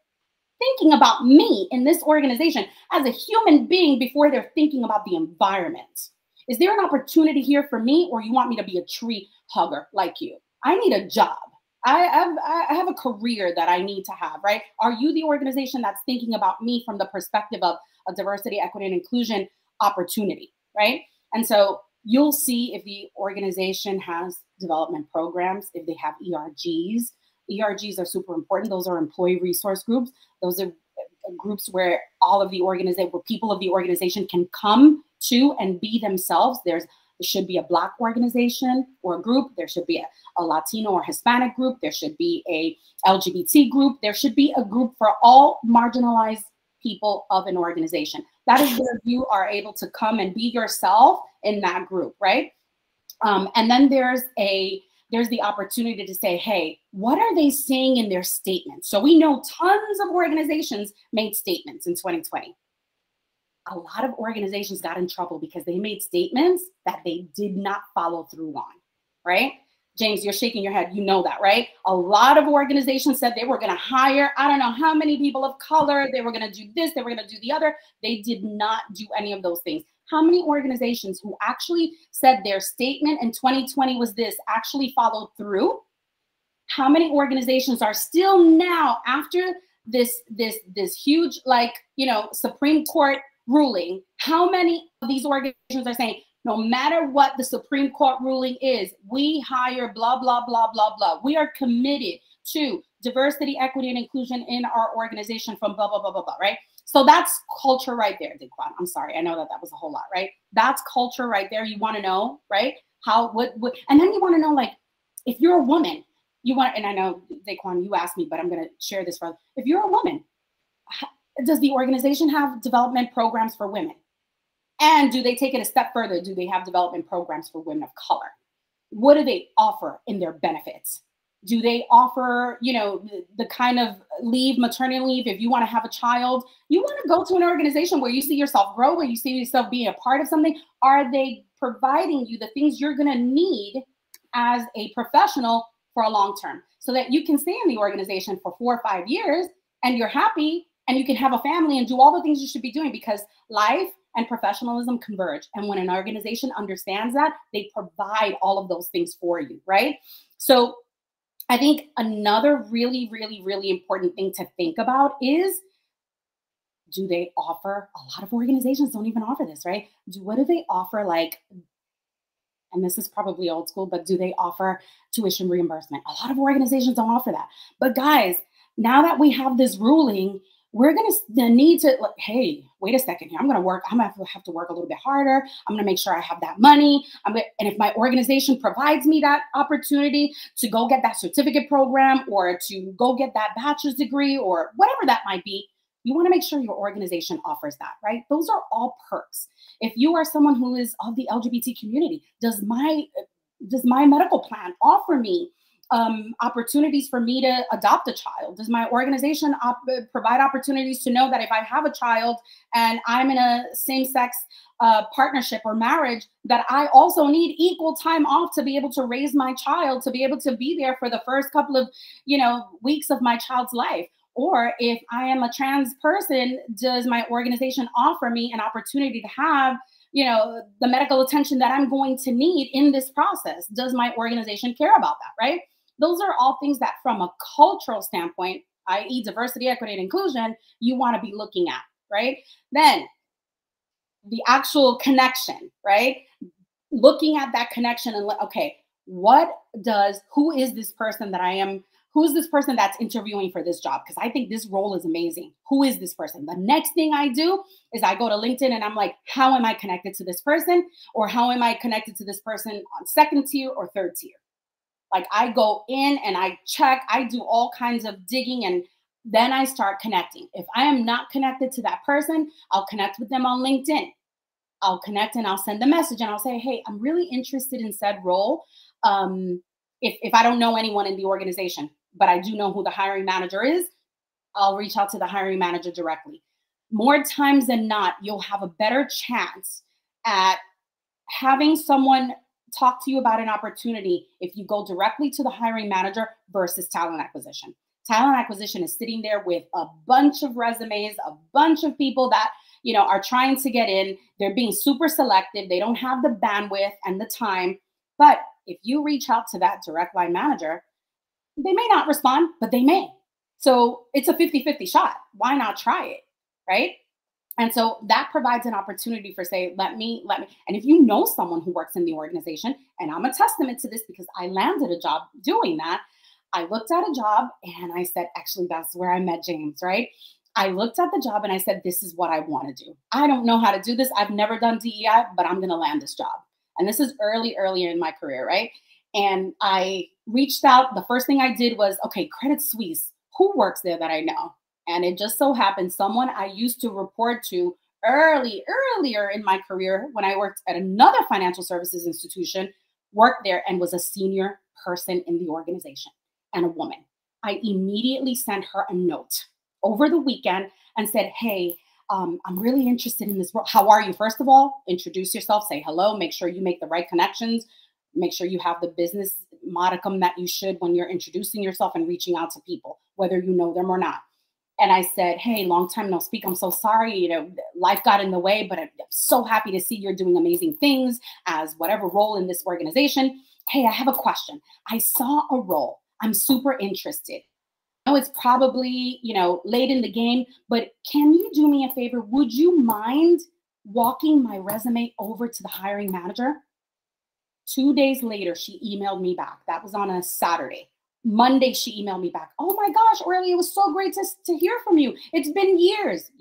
thinking about me in this organization as a human being before they're thinking about the environment. Is there an opportunity here for me, or you want me to be a tree hugger like you? I need a job. I have a career that I need to have, right? Are you the organization that's thinking about me from the perspective of a diversity, equity, and inclusion opportunity, right? And so you'll see if the organization has development programs, if they have ERGs. ERGs are super important. Those are employee resource groups. Those are groups where all of the organization, where people of the organization can come to and be themselves. There should be a Black organization or a group. There should be a Latino or Hispanic group. There should be a LGBT group. There should be a group for all marginalized people of an organization. That is where you are able to come and be yourself in that group, right? And then there's the opportunity to say, hey, what are they saying in their statements? So we know tons of organizations made statements in 2020. A lot of organizations got in trouble because they made statements that they did not follow through on, right? James, you're shaking your head. You know that, right? A lot of organizations said they were going to hire, I don't know how many people of color. They were going to do this. They were going to do the other. They did not do any of those things. How many organizations who actually said their statement in 2020 was this actually followed through? How many organizations are still now, after this huge, like, Supreme Court ruling, how many of these organizations are saying, no matter what the Supreme Court ruling is, we hire blah, blah, blah, blah, blah. We are committed to diversity, equity, and inclusion in our organization from blah, blah, blah, blah, blah, right? So that's culture right there, Daquan. I'm sorry. I know that was a whole lot, right? That's culture right there. You want to know, right? And then you want to know, like, if you're a woman, and I know, Daquan, you asked me, but I'm going to share this for, if you're a woman, does the organization have development programs for women? And do they take it a step further? Do they have development programs for women of color? What do they offer in their benefits? Do they offer, the kind of leave, maternity leave, if you want to have a child? You want to go to an organization where you see yourself grow, where you see yourself being a part of something. Are they providing you the things you're going to need as a professional for a long term, so that you can stay in the organization for 4 or 5 years and you're happy and you can have a family and do all the things you should be doing? Because life and professionalism converge. And when an organization understands that, they provide all of those things for you, right? So I think another really, really, really important thing to think about is, do they offer, a lot of organizations don't even offer this, right? What do they offer, like, and this is probably old school, but do they offer tuition reimbursement? A lot of organizations don't offer that. But guys, now that we have this ruling, we're going to need to, like, hey, wait a second here. I'm going to have to work a little bit harder. I'm going to make sure I have that money. And if my organization provides me that opportunity to go get that certificate program or to go get that bachelor's degree or whatever that might be, you want to make sure your organization offers that, right? Those are all perks. If you are someone who is of the LGBT community, does my medical plan offer me opportunities for me to adopt a child? Does my organization provide opportunities to know that if I have a child and I'm in a same-sex partnership or marriage, that I also need equal time off to be able to raise my child, to be able to be there for the first couple of, weeks of my child's life? Or if I am a trans person, does my organization offer me an opportunity to have, the medical attention that I'm going to need in this process? Does my organization care about that, right? Those are all things that from a cultural standpoint, i.e. diversity, equity, and inclusion, you want to be looking at, right? Then the actual connection, right? Looking at that connection and, okay, who is this person that I am? Who's this person that's interviewing for this job? Because I think this role is amazing. Who is this person? The next thing I do is I go to LinkedIn and I'm like, how am I connected to this person? Or how am I connected to this person on second tier or third tier? Like, I go in and I check, I do all kinds of digging, and then I start connecting. If I am not connected to that person, I'll connect with them on LinkedIn. I'll connect and I'll send a message and I'll say, hey, I'm really interested in said role. If I don't know anyone in the organization, but I do know who the hiring manager is, I'll reach out to the hiring manager directly. More times than not, you'll have a better chance at having someone talk to you about an opportunity if you go directly to the hiring manager versus talent acquisition. Talent acquisition is sitting there with a bunch of resumes, a bunch of people that, are trying to get in. They're being super selective. They don't have the bandwidth and the time. But if you reach out to that direct line manager, they may not respond, but they may. So it's a 50-50 shot. Why not try it, right? And so that provides an opportunity for, say, let me. And if you know someone who works in the organization, and I'm a testament to this because I landed a job doing that, I looked at a job and I said, actually, that's where I met James, right? I looked at the job and I said, this is what I want to do. I don't know how to do this. I've never done DEI, but I'm going to land this job. And this is earlier in my career, right? And I reached out. The first thing I did was, okay, Credit Suisse, who works there that I know? And it just so happened someone I used to report to earlier in my career when I worked at another financial services institution, worked there and was a senior person in the organization and a woman. I immediately sent her a note over the weekend and said, hey, I'm really interested in this role. How are you? First of all, introduce yourself, say hello, make sure you make the right connections, make sure you have the business modicum that you should when you're introducing yourself and reaching out to people, whether you know them or not. And I said, hey, long time no speak. I'm so sorry, life got in the way, but I'm so happy to see you're doing amazing things as whatever role in this organization. Hey, I have a question. I saw a role. I'm super interested. I know it's probably, late in the game, but can you do me a favor? Would you mind walking my resume over to the hiring manager? 2 days later, she emailed me back. That was on a Saturday. Monday, she emailed me back. Oh my gosh, Orly, it was so great to hear from you. It's been years.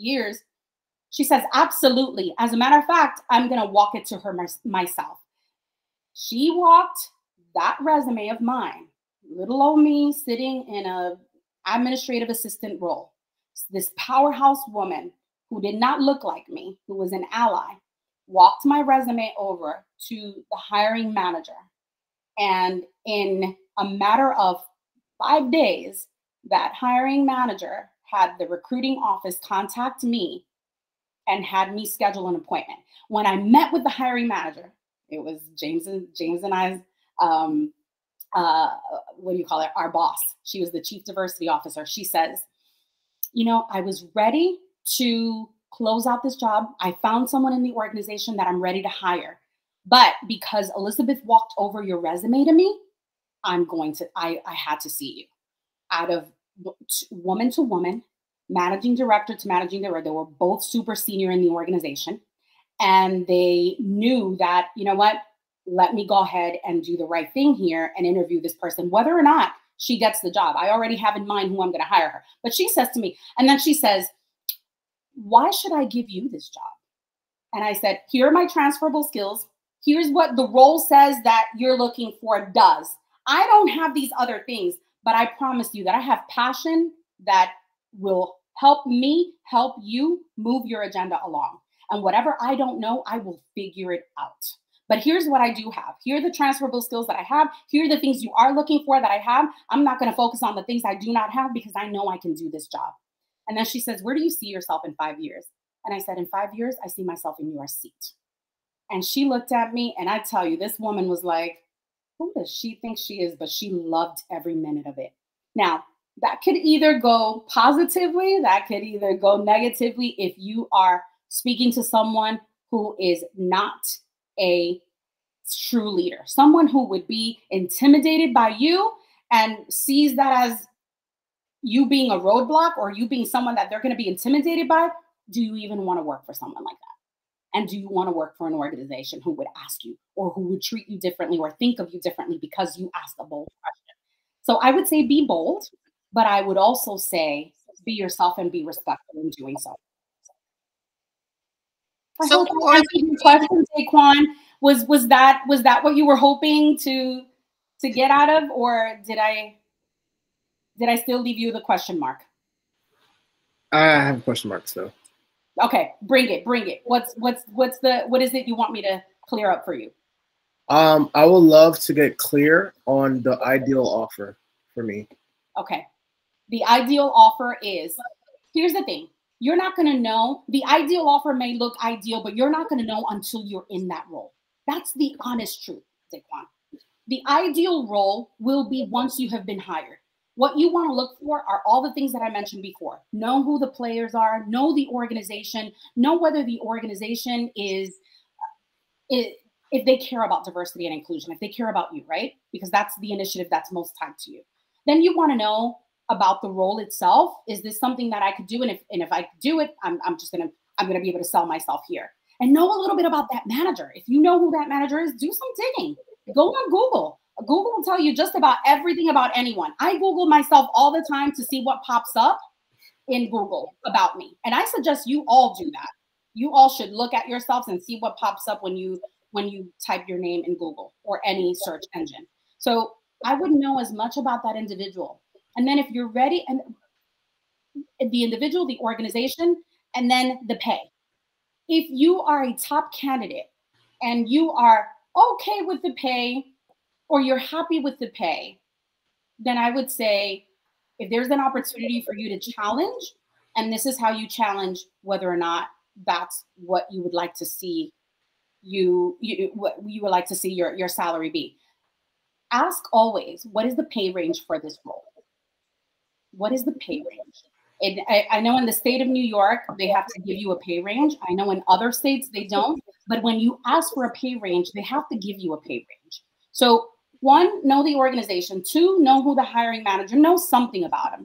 She says, absolutely. As a matter of fact, I'm going to walk it to her myself. She walked that resume of mine, little old me sitting in a administrative assistant role. This powerhouse woman who did not look like me, who was an ally, walked my resume over to the hiring manager. And in a matter of 5 days, that hiring manager had the recruiting office contact me and had me schedule an appointment. When I met with the hiring manager, it was James and I's, our boss. She was the chief diversity officer. She says, I was ready to close out this job. I found someone in the organization that I'm ready to hire. But because Elizabeth walked over your resume to me, I had to see you. Out of woman to woman, managing director to managing director, they were both super senior in the organization. And they knew that, you know what, let me go ahead and do the right thing here and interview this person, whether or not she gets the job. I already have in mind who I'm going to hire her. But she says to me, and then she says, why should I give you this job? And I said, here are my transferable skills. Here's what the role says that you're looking for does. I don't have these other things, but I promise you that I have passion that will help me help you move your agenda along. And whatever I don't know, I will figure it out. But here's what I do have. Here are the transferable skills that I have. Here are the things you are looking for that I have. I'm not going to focus on the things I do not have because I know I can do this job. And then she says, where do you see yourself in 5 years? And I said, in 5 years, I see myself in your seat. And she looked at me, and I tell you, this woman was like, who does she think she is? But she loved every minute of it. Now, that could either go positively, that could either go negatively if you are speaking to someone who is not a true leader, someone who would be intimidated by you and sees that as you being a roadblock or you being someone that they're going to be intimidated by. Do you even want to work for someone like that? And do you want to work for an organization who would ask you or who would treat you differently or think of you differently because you asked a bold question? So I would say be bold, but I would also say be yourself and be respectful in doing so. I hope I answered your question, Taekwon. Was that what you were hoping to get out of, or did I still leave you the question mark? I have a question mark still. Okay, bring it. What is it you want me to clear up for you? I would love to get clear on the ideal offer for me. Okay. The ideal offer is, here's the thing. You're not going to know. The ideal offer may look ideal, but you're not going to know until you're in that role. That's the honest truth, Taekwon. The ideal role will be once you have been hired. What you want to look for are all the things that I mentioned before. Know who the players are, know the organization, know whether the organization is if they care about diversity and inclusion, if they care about you, right? Because that's the initiative that's most tied to you. Then you want to know about the role itself. Is this something that I could do? And if I could do it, I'm gonna be able to sell myself here. And know a little bit about that manager. If you know who that manager is, do some digging. Go on Google. Google will tell you just about everything about anyone. I Google myself all the time to see what pops up in Google about me. And I suggest you all do that. You all should look at yourselves and see what pops up when you type your name in Google or any search engine. So I would know as much about that individual. And then if you're ready, and the individual, the organization, and then the pay. If you are a top candidate and you are okay with the pay or you're happy with the pay, then I would say if there's an opportunity for you to challenge, and this is how you challenge whether or not that's what you would like to see what you would like to see your salary be. Ask always, what is the pay range for this role? What is the pay range? And I know in the state of New York, they have to give you a pay range. I know in other states they don't, but when you ask for a pay range, they have to give you a pay range. So 1, know the organization. 2, know who the hiring manager, know something about him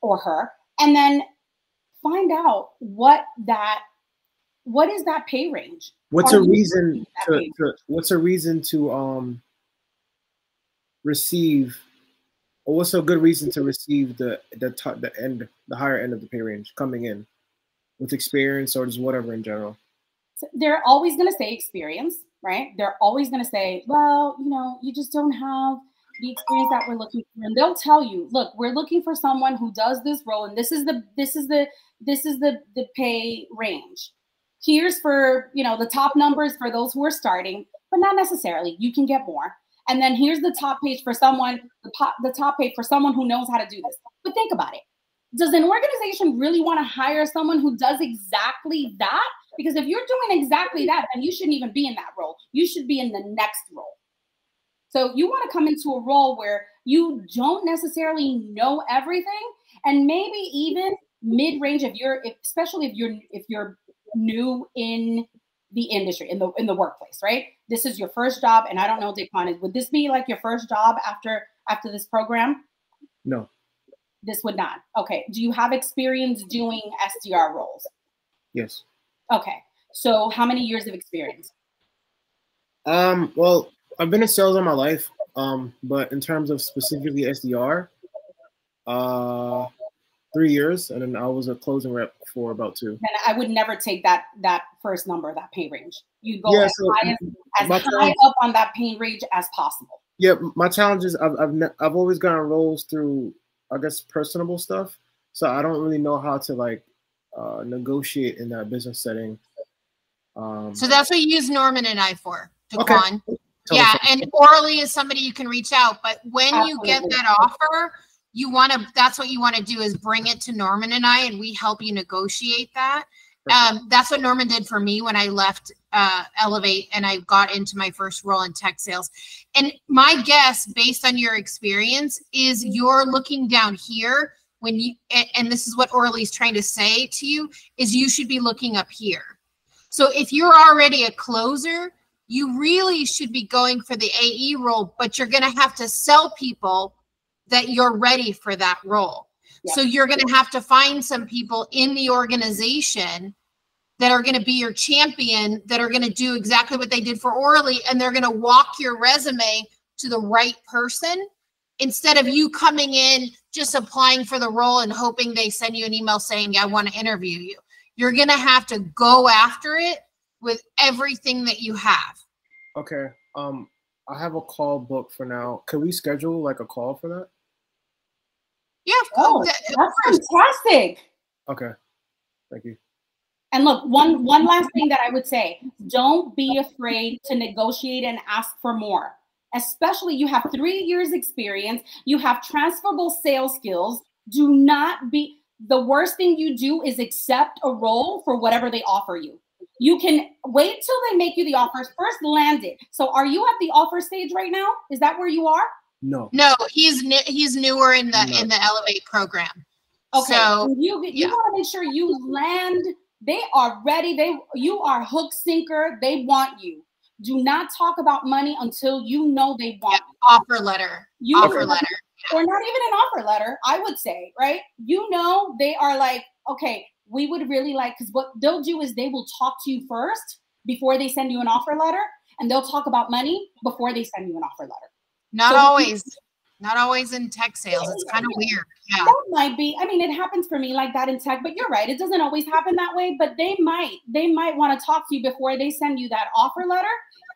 or her, and then find out what is that pay range? What's a reason to receive, or what's a good reason to receive the higher end of the pay range coming in with experience or just whatever in general? So they're always going to say experience, right? They're always going to say, well, you just don't have the experience that we're looking for. And they'll tell you, look, we're looking for someone who does this role, and this is the pay range. Here's for, the top numbers for those who are starting, but not necessarily. You can get more. And then here's the top page for someone, the top page for someone who knows how to do this. But think about it. Does an organization really want to hire someone who does exactly that? Because if you're doing exactly that, then you shouldn't even be in that role. You should be in the next role. So you want to come into a role where you don't necessarily know everything, and maybe even mid-range, especially if you're new in the industry, in the workplace, right? This is your first job, and I don't know, Daquan, would this be like your first job after this program? No. This would not. Okay. Do you have experience doing SDR roles? Yes. Okay. So how many years of experience? Well, I've been in sales all my life. But in terms of specifically SDR, 3 years, and then I was a closing rep for about 2. Then I would never take that first number, that pay range. You go as high up on that pay range as possible. Yeah, my challenge is I've always gotten roles through, I guess, personable stuff. So I don't really know how to like negotiate in that business setting. So that's what you use Norman and I for, Daquan. Okay. Yeah, and Orly is somebody you can reach out. But when you get that offer, that's what you want to do, is bring it to Norman and I, and we help you negotiate that. That's what Norman did for me when I left Elevate and I got into my first role in tech sales. And my guess, based on your experience, is you're looking down here when you, and this is what Orly's trying to say to you, is you should be looking up here. So if you're already a closer, you really should be going for the AE role, but you're going to have to sell people that you're ready for that role. Yep. So you're going to have to find some people in the organization that are going to be your champion, that are going to do exactly what they did for Orly, and they're going to walk your resume to the right person, instead of you coming in, just applying for the role and hoping they send you an email saying, I want to interview you. You're going to have to go after it with everything that you have. Okay. I have a call booked for now. Can we schedule like a call for that? Yeah, of course. That's fantastic. Okay. Thank you. And look, one last thing that I would say, don't be afraid to negotiate and ask for more. Especially, you have 3 years experience, you have transferable sales skills. Do not be, the worst thing you do is accept a role for whatever they offer you. You can wait till they make you the offers, first land it. So are you at the offer stage right now? Is that where you are? No. No, he's newer in the Elevate program. Okay. So you want to make sure you land. They are ready. You are hook sinker. They want you. Do not talk about money until you know they want you. Offer letter. Offer letter. Or not even an offer letter, I would say, right? You know, they are like, okay, we would really like, because what they'll do is they will talk to you first before they send you an offer letter, and they'll talk about money before they send you an offer letter. Not always in tech sales. It's kind of weird. Yeah. That might be. I mean, it happens for me like that in tech, but you're right. It doesn't always happen that way, but they might want to talk to you before they send you that offer letter.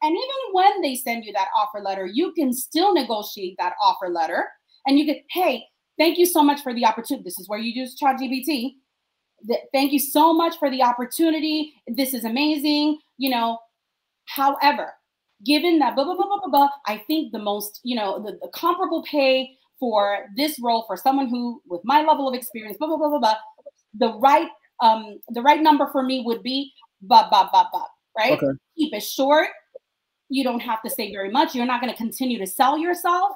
And even when they send you that offer letter, you can still negotiate that offer letter. And you get, hey, thank you so much for the opportunity. This is where you use ChatGPT. Thank you so much for the opportunity. This is amazing. You know, however, given that blah, blah, blah, blah, blah, blah, I think the most, you know, the comparable pay for this role for someone who, with my level of experience, blah, blah, blah, blah, blah, the right number for me would be blah, blah, blah, blah, right? Okay. Keep it short. You don't have to say very much. You're not going to continue to sell yourself.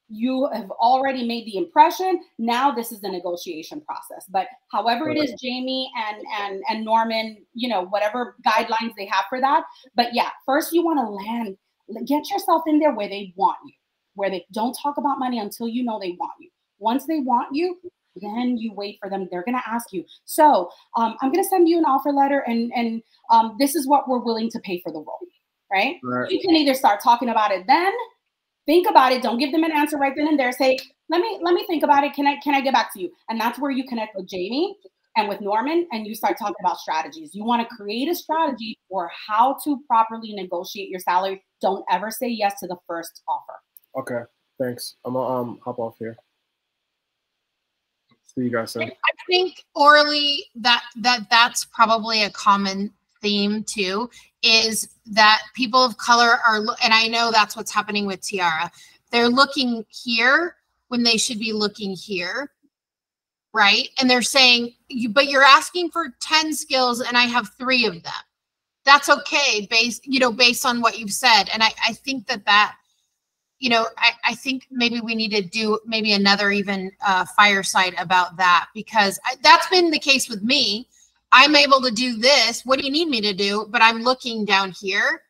You have already made the impression. Now this is the negotiation process. But however it is, Jamie and Norman, you know, whatever guidelines they have for that. But yeah, first you want to land, get yourself in there where they want you, where they don't talk about money until you know they want you. Once they want you, then you wait for them. They're going to ask you. So I'm going to send you an offer letter, and this is what we're willing to pay for the role, right? You can either start talking about it then. Think about it. Don't give them an answer right then and there. Say, let me think about it. Can I get back to you? And that's where you connect with Jamie and with Norman, and you start talking about strategies. You want to create a strategy for how to properly negotiate your salary. Don't ever say yes to the first offer. Okay, thanks. I'm gonna hop off here. See you guys soon. I think, Orly, that's probably a common theme too, is that people of color are, and I know that's what's happening with Tiara, they're looking here when they should be looking here, right? And they're saying, but you're asking for 10 skills and I have 3 of them. That's okay, based on what you've said. And I think that you know, I think maybe we need to do maybe another even fireside about that, because that's been the case with me. I'm able to do this. What do you need me to do? But I'm looking down here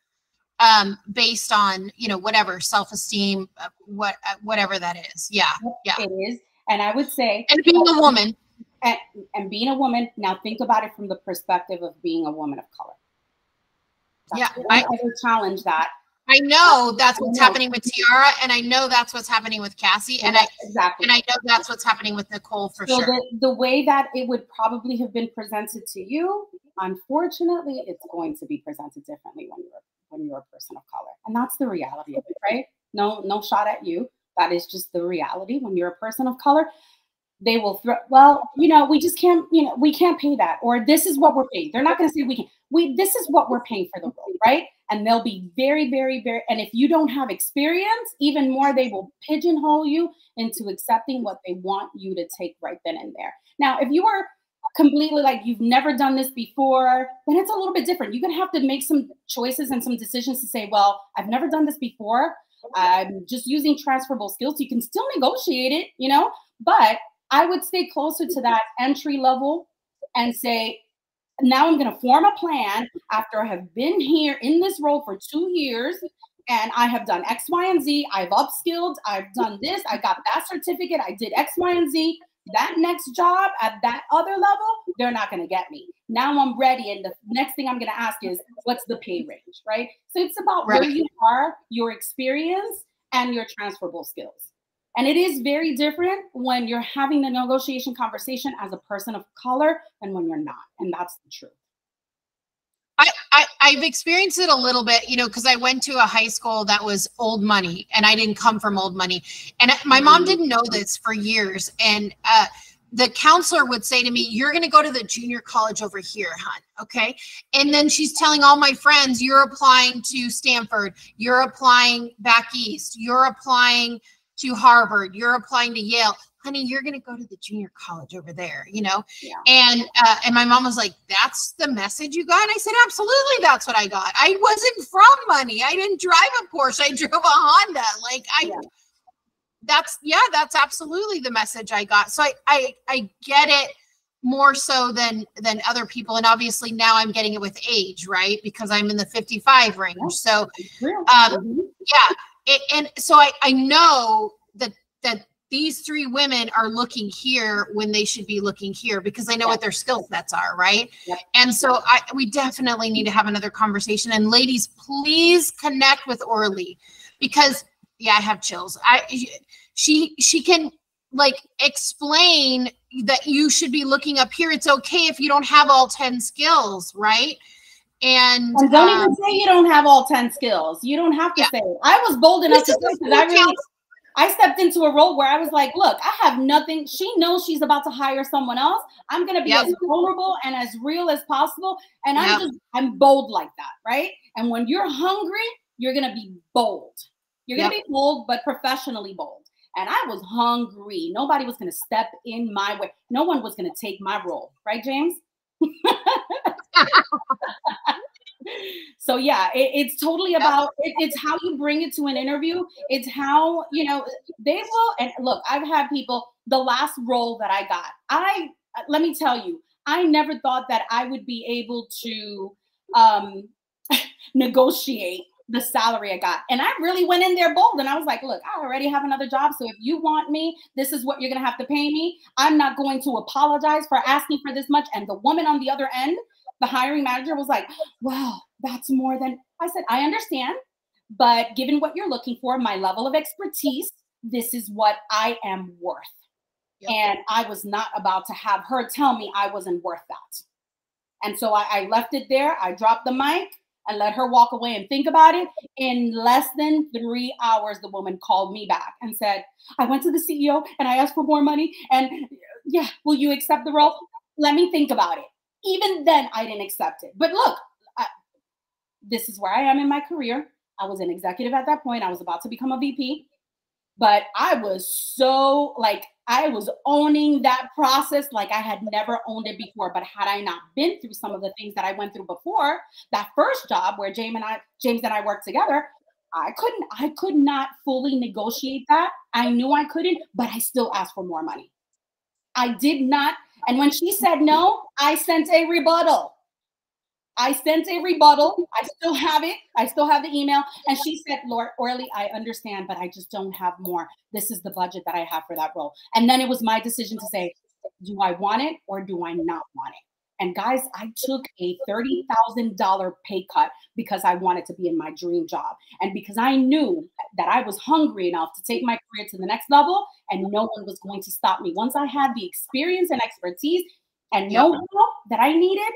based on, you know, whatever, self-esteem, whatever that is. Yeah. Yeah. It is. And I would say, and being a woman. And being a woman, now think about it from the perspective of being a woman of color. That's Yeah. I would challenge that. I know that's what's happening with Tiara, and I know that's what's happening with Cassie, and I know that's what's happening with Nicole for sure. The way that it would probably have been presented to you, unfortunately, it's going to be presented differently when you're a person of color, and that's the reality of it, right? No shot at you. That is just the reality. When you're a person of color, they will throw, well, you know, we just can't, you know, we can't pay that, or this is what we're paying. They're not going to say this is what we're paying for the role, right? And they'll be very, very, very, and if you don't have experience, even more, they will pigeonhole you into accepting what they want you to take right then and there. Now, if you are completely like, you've never done this before, then it's a little bit different. You're going to have to make some choices and some decisions to say, well, I've never done this before. I'm just using transferable skills. You can still negotiate it, you know, but I would stay closer to that entry level and say, now I'm going to form a plan after I have been here in this role for 2 years and I have done X, Y, and Z. I've upskilled. I've done this. I got that certificate. I did X, Y, and Z. That next job at that other level, they're not going to get me. Now I'm ready. And the next thing I'm going to ask is, what's the pay range, right? So it's about where you are, your experience, and your transferable skills. And it is very different when you're having the negotiation conversation as a person of color and when you're not. And that's the truth. I've experienced it a little bit, you know, because I went to a high school that was old money and I didn't come from old money. And my mom didn't know this for years. And the counselor would say to me, you're going to go to the junior college over here, hon. Okay. And then she's telling all my friends, you're applying to Stanford. You're applying back east. You're applying to Harvard, you're applying to Yale, honey, you're going to go to the junior college over there, you know? Yeah. And my mom was like, that's the message you got? And I said, absolutely. That's what I got. I wasn't from money. I didn't drive a Porsche. I drove a Honda. Like that's absolutely the message I got. So I get it more so than other people. And obviously now I'm getting it with age, right? Because I'm in the 55 range. So, and so I know that these three women are looking here when they should be looking here because I know what their skill sets are, right? Yep. And so we definitely need to have another conversation. And ladies, please connect with Orly because I have chills. She can like explain that you should be looking up here. It's okay if you don't have all 10 skills, right? And don't even say you don't have all 10 skills. You don't have to say it. I was bold enough to say because I stepped into a role where I was like, look, I have nothing. She knows she's about to hire someone else. I'm going to be as vulnerable and as real as possible. And I'm bold like that, right? And when you're hungry, you're going to be bold. You're going to be bold, but professionally bold. And I was hungry. Nobody was going to step in my way. No one was going to take my role. Right, James? So it's totally about it's how you bring it to an interview. It's how, you know, they will. And look, I've had people, the last role that I got, let me tell you, I never thought that I would be able to negotiate the salary I got. And I really went in there bold and I was like, look, I already have another job. So if you want me, this is what you're going to have to pay me. I'm not going to apologize for asking for this much. And the woman on the other end, the hiring manager was like, wow, that's more than I said. I understand, but given what you're looking for, my level of expertise, this is what I am worth. Yep. And I was not about to have her tell me I wasn't worth that. And so I left it there. I dropped the mic and let her walk away and think about it. In less than 3 hours, the woman called me back and said, I went to the CEO and I asked for more money. And will you accept the role? Let me think about it. Even then, I didn't accept it. But look, this is where I am in my career. I was an executive at that point. I was about to become a VP. But I was so I was owning that process like I had never owned it before. But had I not been through some of the things that I went through before, that first job where James and I worked together, I could not fully negotiate that. I knew I couldn't, but I still asked for more money. I did not. And when she said no, I sent a rebuttal. I still have it. I still have the email. And she said, Lord Orly, I understand, but I just don't have more. This is the budget that I have for that role. And then it was my decision to say, do I want it or do I not want it? And guys, I took a $30,000 pay cut because I wanted to be in my dream job. And because I knew that I was hungry enough to take my career to the next level, and no one was going to stop me. Once I had the experience and expertise and know-how that I needed,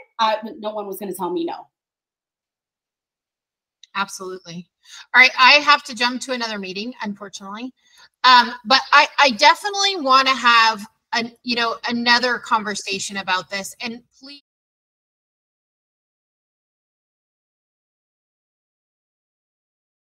no one was going to tell me no. Absolutely. All right. I have to jump to another meeting, unfortunately. But I definitely want to have another conversation about this. And please